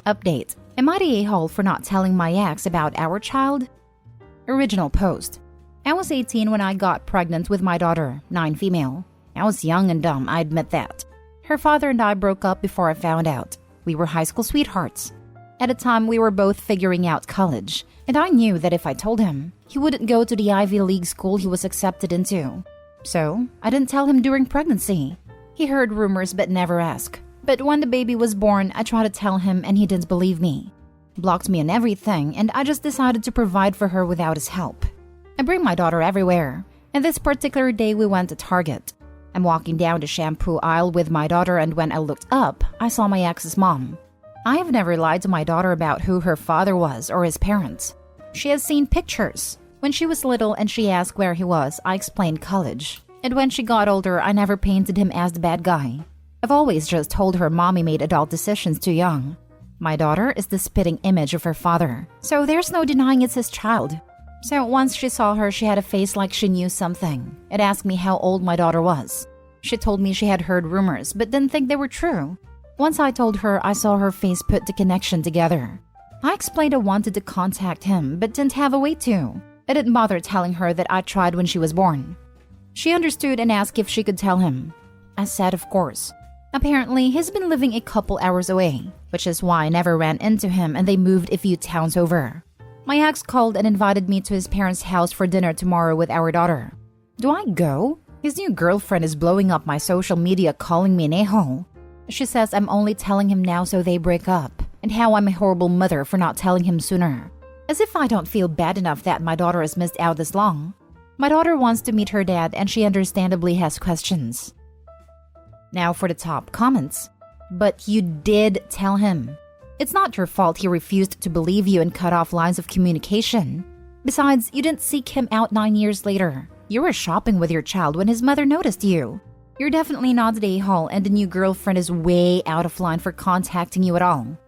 Update. Am I the a-hole for not telling my ex about our child? Original post. I was 18 when I got pregnant with my daughter, 9 female. I was young and dumb, I admit that. Her father and I broke up before I found out. We were high school sweethearts. At the time, we were both figuring out college, and I knew that if I told him, he wouldn't go to the Ivy League school he was accepted into. So, I didn't tell him during pregnancy. He heard rumors but never asked. But when the baby was born, I tried to tell him and he didn't believe me. Blocked me on everything, and I just decided to provide for her without his help. I bring my daughter everywhere, and this particular day we went to Target. I'm walking down the shampoo aisle with my daughter, and when I looked up, I saw my ex's mom. I have never lied to my daughter about who her father was or his parents. She has seen pictures. When she was little and she asked where he was, I explained college. And when she got older, I never painted him as the bad guy. I've always just told her mommy made adult decisions too young. My daughter is the spitting image of her father, so there's no denying it's his child. So once she saw her, she had a face like she knew something. It asked me how old my daughter was. She told me she had heard rumors, but didn't think they were true. Once I told her, I saw her face put the connection together. I explained I wanted to contact him, but didn't have a way to. I didn't bother telling her that I tried when she was born. She understood and asked if she could tell him. I said of course. Apparently, he's been living a couple hours away, which is why I never ran into him and they moved a few towns over. My ex called and invited me to his parents' house for dinner tomorrow with our daughter. Do I go? His new girlfriend is blowing up my social media calling me an a-hole. She says I'm only telling him now so they break up, and how I'm a horrible mother for not telling him sooner. As if I don't feel bad enough that my daughter has missed out this long. My daughter wants to meet her dad and she understandably has questions. Now for the top comments. But you did tell him. It's not your fault he refused to believe you and cut off lines of communication. Besides, you didn't seek him out 9 years later. You were shopping with your child when his mother noticed you. You're definitely not the a-hole, and the new girlfriend is way out of line for contacting you at all.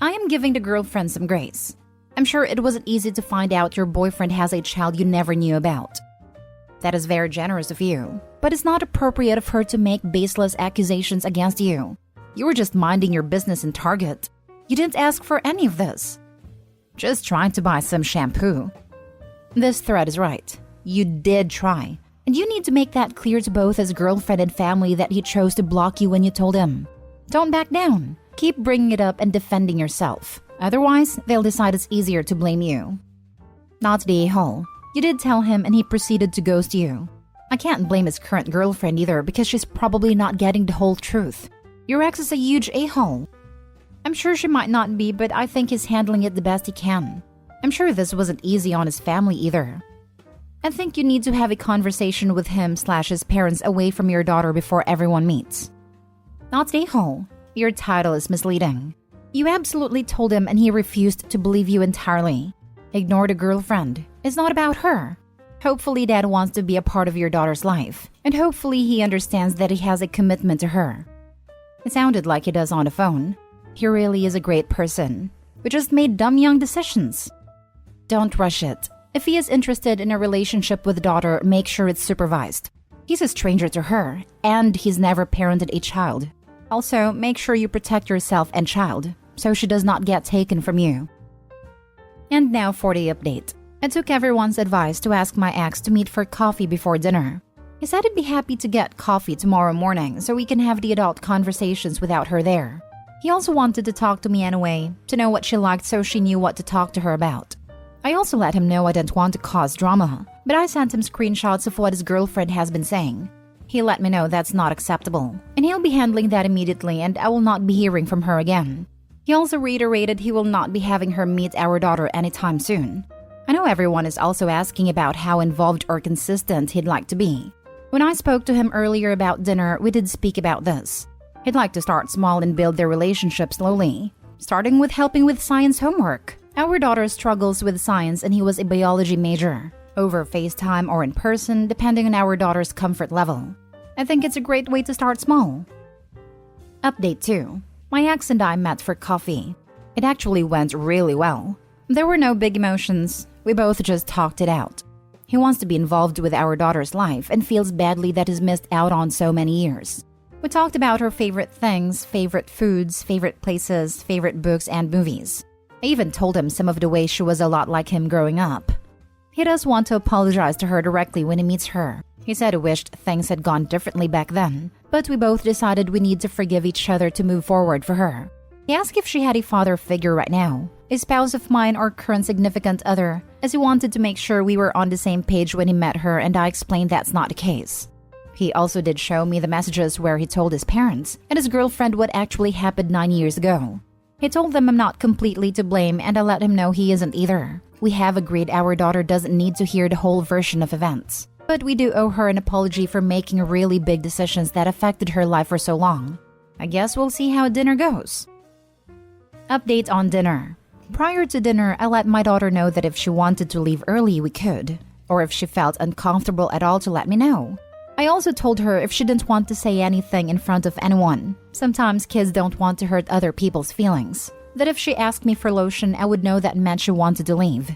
I am giving the girlfriend some grace. I'm sure it wasn't easy to find out your boyfriend has a child you never knew about. That is very generous of you, but it's not appropriate of her to make baseless accusations against you. You were just minding your business in Target. You didn't ask for any of this. Just trying to buy some shampoo. This thread is right. You did try. And you need to make that clear to both his girlfriend and family that he chose to block you when you told him. Don't back down. Keep bringing it up and defending yourself. Otherwise, they'll decide it's easier to blame you. Not the a-hole. You did tell him and he proceeded to ghost you. I can't blame his current girlfriend either because she's probably not getting the whole truth. Your ex is a huge a-hole. I'm sure she might not be, but I think he's handling it the best he can. I'm sure this wasn't easy on his family either. I think you need to have a conversation with him/his parents away from your daughter before everyone meets. Not the a-hole. Your title is misleading. You absolutely told him and he refused to believe you entirely. Ignore the girlfriend. It's not about her. Hopefully Dad wants to be a part of your daughter's life, and hopefully he understands that he has a commitment to her. It sounded like he does on the phone. He really is a great person. We just made dumb young decisions. Don't rush it. If he is interested in a relationship with the daughter, make sure it's supervised. He's a stranger to her, and he's never parented a child. Also, make sure you protect yourself and child, so she does not get taken from you. And now for the update. I took everyone's advice to ask my ex to meet for coffee before dinner. He said he'd be happy to get coffee tomorrow morning so we can have the adult conversations without her there. He also wanted to talk to me anyway, to know what she liked so she knew what to talk to her about. I also let him know I didn't want to cause drama, but I sent him screenshots of what his girlfriend has been saying. He let me know that's not acceptable, and he'll be handling that immediately and I will not be hearing from her again. He also reiterated he will not be having her meet our daughter anytime soon. I know everyone is also asking about how involved or consistent he'd like to be. When I spoke to him earlier about dinner, we did speak about this. He'd like to start small and build their relationship slowly, starting with helping with science homework. Our daughter struggles with science and he was a biology major, over FaceTime or in person, depending on our daughter's comfort level. I think it's a great way to start small. Update 2. My ex and I met for coffee. It actually went really well. There were no big emotions. We both just talked it out. He wants to be involved with our daughter's life and feels badly that he's missed out on so many years. We talked about her favorite things, favorite foods, favorite places, favorite books and movies. I even told him some of the ways she was a lot like him growing up. He does want to apologize to her directly when he meets her. He said he wished things had gone differently back then, but we both decided we need to forgive each other to move forward for her. He asked if she had a father figure right now, a spouse of mine or current significant other, as he wanted to make sure we were on the same page when he met her, and I explained that's not the case. He also did show me the messages where he told his parents and his girlfriend what actually happened 9 years ago. He told them I'm not completely to blame, and I let him know he isn't either. We have agreed our daughter doesn't need to hear the whole version of events, but we do owe her an apology for making really big decisions that affected her life for so long. I guess we'll see how dinner goes. Update on dinner. Prior to dinner, I let my daughter know that if she wanted to leave early, we could, or if she felt uncomfortable at all to let me know. I also told her if she didn't want to say anything in front of anyone. Sometimes kids don't want to hurt other people's feelings. That if she asked me for lotion, I would know that meant she wanted to leave.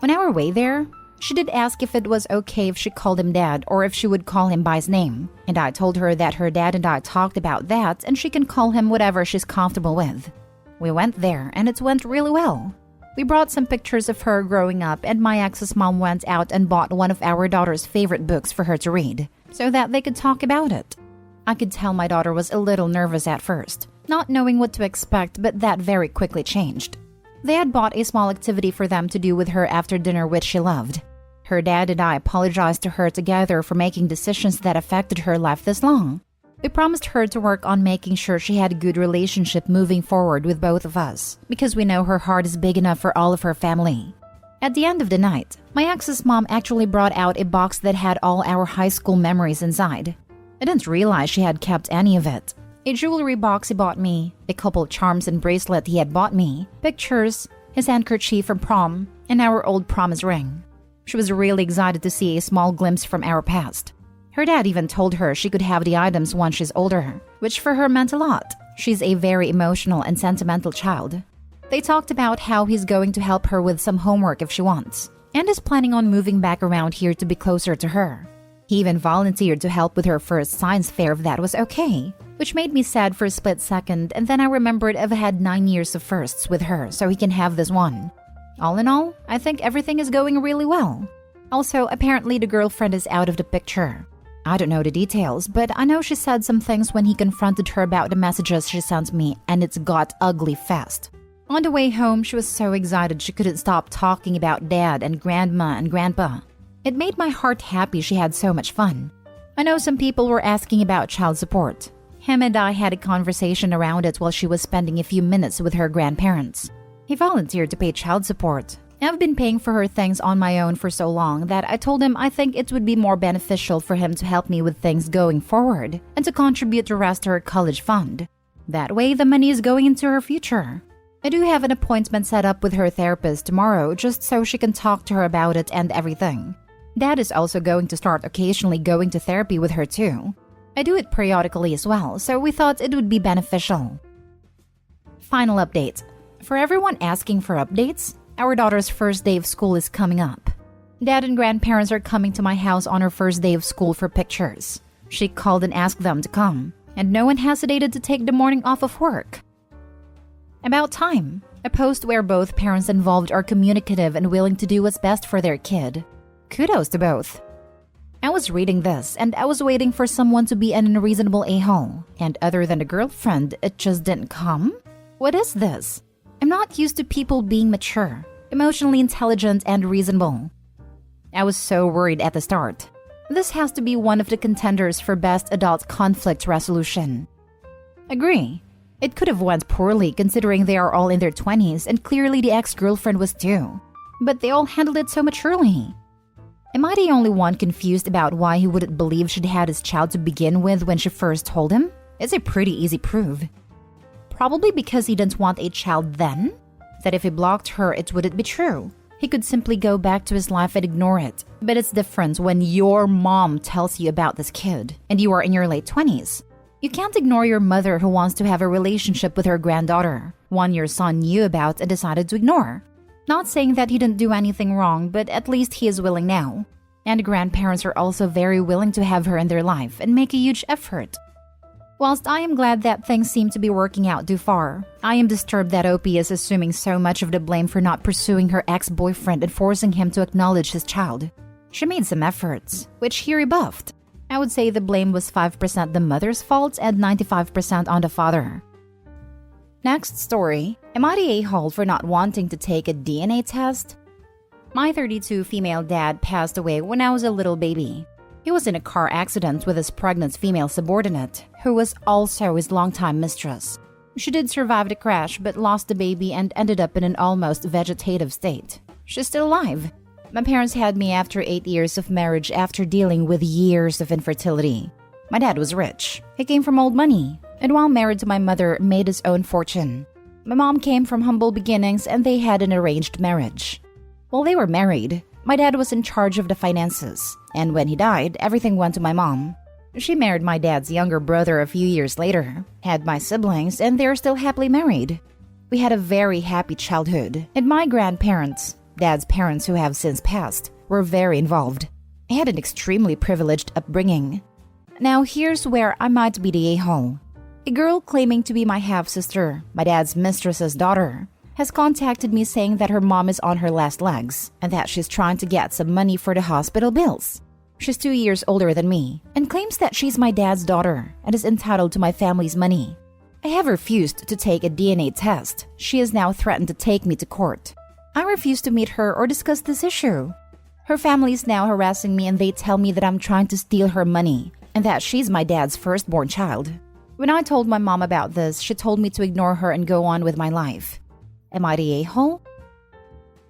On our way there, she did ask if it was okay if she called him dad or if she would call him by his name. And I told her that her dad and I talked about that and she can call him whatever she's comfortable with. We went there and it went really well. We brought some pictures of her growing up, and my ex's mom went out and bought one of our daughter's favorite books for her to read, so that they could talk about it. I could tell my daughter was a little nervous at first, not knowing what to expect, but that very quickly changed. They had bought a small activity for them to do with her after dinner, which she loved. Her dad and I apologized to her together for making decisions that affected her life this long. We promised her to work on making sure she had a good relationship moving forward with both of us, because we know her heart is big enough for all of her family. At the end of the night, my ex's mom actually brought out a box that had all our high school memories inside. I didn't realize she had kept any of it. A jewelry box he bought me, a couple charms and bracelet he had bought me, pictures, his handkerchief from prom, and our old promise ring. She was really excited to see a small glimpse from our past. Her dad even told her she could have the items once she's older, which for her meant a lot. She's a very emotional and sentimental child. They talked about how he's going to help her with some homework if she wants, and is planning on moving back around here to be closer to her. He even volunteered to help with her first science fair if that was okay, which made me sad for a split second, and then I remembered I've had 9 years of firsts with her, so he can have this one. All in all, I think everything is going really well. Also, apparently the girlfriend is out of the picture. I don't know the details, but I know she said some things when he confronted her about the messages she sent me, and it's got ugly fast. On the way home, she was so excited she couldn't stop talking about dad and grandma and grandpa. It made my heart happy she had so much fun. I know some people were asking about child support. Him and I had a conversation around it while she was spending a few minutes with her grandparents. He volunteered to pay child support. I've been paying for her things on my own for so long that I told him I think it would be more beneficial for him to help me with things going forward and to contribute the rest to her college fund. That way, the money is going into her future. I do have an appointment set up with her therapist tomorrow just so she can talk to her about it and everything. Dad is also going to start occasionally going to therapy with her too. I do it periodically as well, so we thought it would be beneficial. Final update. For everyone asking for updates, our daughter's first day of school is coming up. Dad and grandparents are coming to my house on her first day of school for pictures. She called and asked them to come, and no one hesitated to take the morning off of work. About time. A post where both parents involved are communicative and willing to do what's best for their kid. Kudos to both. I was reading this, and I was waiting for someone to be an unreasonable a-hole, and other than a girlfriend, it just didn't come? What is this? I'm not used to people being mature, emotionally intelligent, and reasonable. I was so worried at the start. This has to be one of the contenders for Best Adult Conflict Resolution. Agree. It could have went poorly considering they are all in their 20s and clearly the ex-girlfriend was too. But they all handled it so maturely. Am I the only one confused about why he wouldn't believe she'd had his child to begin with when she first told him? It's a pretty easy prove. Probably because he didn't want a child then? That if he blocked her, it wouldn't be true. He could simply go back to his life and ignore it. But it's different when your mom tells you about this kid, and you are in your late 20s. You can't ignore your mother who wants to have a relationship with her granddaughter, one your son knew about and decided to ignore. Not saying that he didn't do anything wrong, but at least he is willing now. And grandparents are also very willing to have her in their life and make a huge effort. Whilst I am glad that things seem to be working out too far, I am disturbed that OP is assuming so much of the blame for not pursuing her ex-boyfriend and forcing him to acknowledge his child. She made some efforts, which he rebuffed. I would say the blame was 5% the mother's fault and 95% on the father. Next story. Am I the a-hole for not wanting to take a DNA test? My 32 female dad passed away when I was a little baby. He was in a car accident with his pregnant female subordinate, who was also his longtime mistress. She did survive the crash but lost the baby and ended up in an almost vegetative state. She's still alive. My parents had me after 8 years of marriage after dealing with years of infertility. My dad was rich. He came from old money, and while married to my mother, made his own fortune. My mom came from humble beginnings and they had an arranged marriage. While they were married, my dad was in charge of the finances, and when he died, everything went to my mom. She married my dad's younger brother a few years later, had my siblings, and they're still happily married. We had a very happy childhood, and my grandparents, Dad's parents who have since passed, were very involved. I had an extremely privileged upbringing. Now here's where I might be the a-hole. A girl claiming to be my half-sister, my dad's mistress's daughter, has contacted me saying that her mom is on her last legs and that she's trying to get some money for the hospital bills. She's 2 years older than me and claims that she's my dad's daughter and is entitled to my family's money. I have refused to take a DNA test. She has now threatened to take me to court. I refuse to meet her or discuss this issue. Her family is now harassing me and they tell me that I'm trying to steal her money and that she's my dad's firstborn child. When I told my mom about this, she told me to ignore her and go on with my life. Am I the a-hole?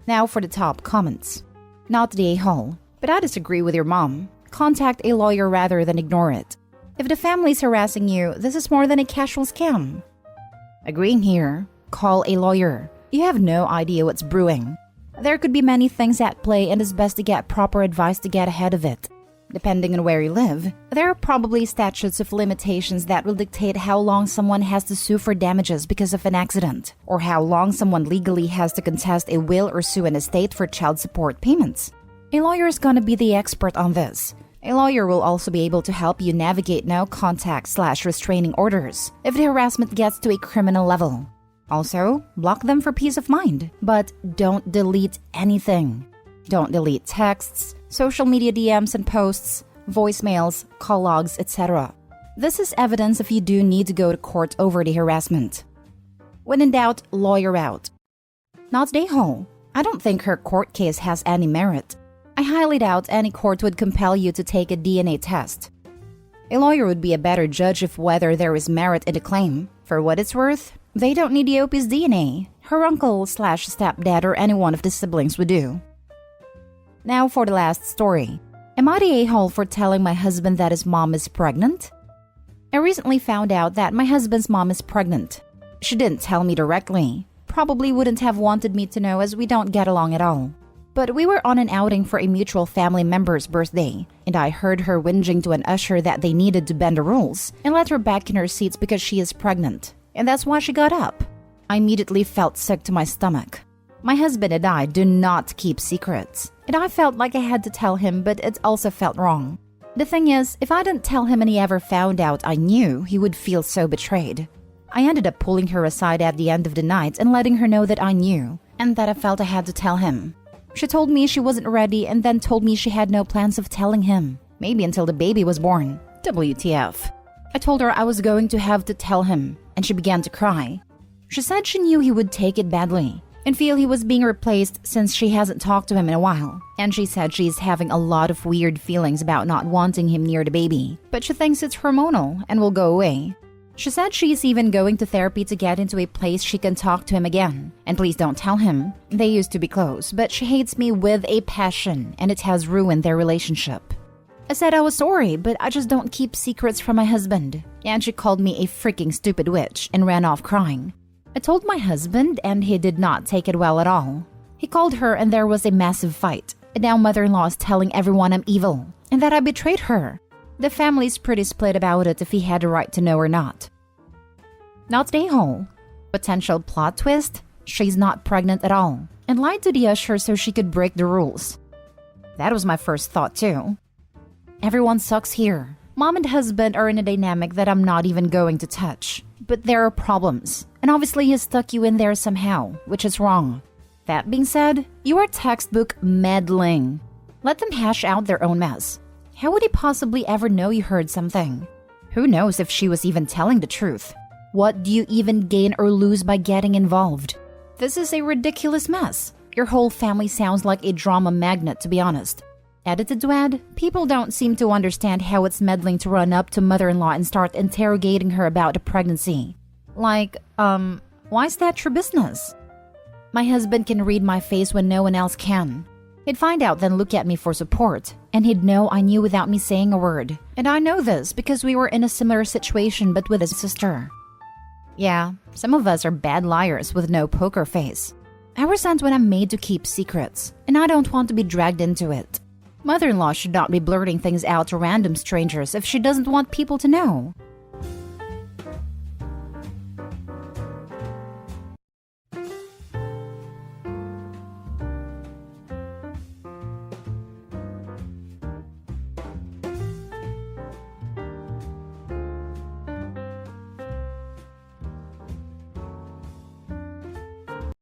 Now for the top comments. Not the a-hole, but I disagree with your mom. Contact a lawyer rather than ignore it. If the family's harassing you, this is more than a casual scam. Agreeing here. Call a lawyer. You have no idea what's brewing. There could be many things at play and it's best to get proper advice to get ahead of it. Depending on where you live, there are probably statutes of limitations that will dictate how long someone has to sue for damages because of an accident, or how long someone legally has to contest a will or sue an estate for child support payments. A lawyer is gonna be the expert on this. A lawyer will also be able to help you navigate no-contact/restraining orders if the harassment gets to a criminal level. Also, block them for peace of mind, but don't delete anything. Don't delete texts, social media DMs and posts, voicemails, call logs, etc. This is evidence if you do need to go to court over the harassment. When in doubt, lawyer out. Not the a-hole. I don't think her court case has any merit. I highly doubt any court would compel you to take a DNA test. A lawyer would be a better judge of whether there is merit in the claim. For what it's worth, they don't need the OP's DNA. Her uncle/stepdad or any one of the siblings would do. Now for the last story. Am I the a-hole for telling my husband that his mom is pregnant? I recently found out that my husband's mom is pregnant. She didn't tell me directly. Probably wouldn't have wanted me to know as we don't get along at all. But we were on an outing for a mutual family member's birthday, and I heard her whinging to an usher that they needed to bend the rules and let her back in her seats because she is pregnant, and that's why she got up. I immediately felt sick to my stomach. My husband and I do not keep secrets, and I felt like I had to tell him, but it also felt wrong. The thing is, if I didn't tell him and he ever found out I knew, he would feel so betrayed. I ended up pulling her aside at the end of the night and letting her know that I knew, and that I felt I had to tell him. She told me she wasn't ready and then told me she had no plans of telling him, maybe until the baby was born. WTF. I told her I was going to have to tell him, and she began to cry. She said she knew he would take it badly and feel he was being replaced since she hasn't talked to him in a while. And she said she's having a lot of weird feelings about not wanting him near the baby, but she thinks it's hormonal and will go away. She said she's even going to therapy to get into a place she can talk to him again. And please don't tell him. They used to be close, but she hates me with a passion and it has ruined their relationship. I said I was sorry, but I just don't keep secrets from my husband. And she called me a freaking stupid witch and ran off crying. I told my husband and he did not take it well at all. He called her and there was a massive fight. And now mother-in-law is telling everyone I'm evil and that I betrayed her. The family's pretty split about it if he had a right to know or not. Not the a-hole. Potential plot twist? She's not pregnant at all and lied to the usher so she could break the rules. That was my first thought too. Everyone sucks here. Mom and husband are in a dynamic that I'm not even going to touch. But there are problems, and obviously he stuck you in there somehow, which is wrong. That being said, you are textbook meddling. Let them hash out their own mess. How would he possibly ever know you heard something? Who knows if she was even telling the truth? What do you even gain or lose by getting involved? This is a ridiculous mess. Your whole family sounds like a drama magnet, to be honest. Edited to add, people don't seem to understand how it's meddling to run up to mother-in-law and start interrogating her about the pregnancy. Like, why is that your business? My husband can read my face when no one else can. He'd find out, then look at me for support, and he'd know I knew without me saying a word. And I know this because we were in a similar situation but with his sister. Yeah, some of us are bad liars with no poker face. I resent when I'm made to keep secrets, and I don't want to be dragged into it. Mother-in-law should not be blurting things out to random strangers if she doesn't want people to know.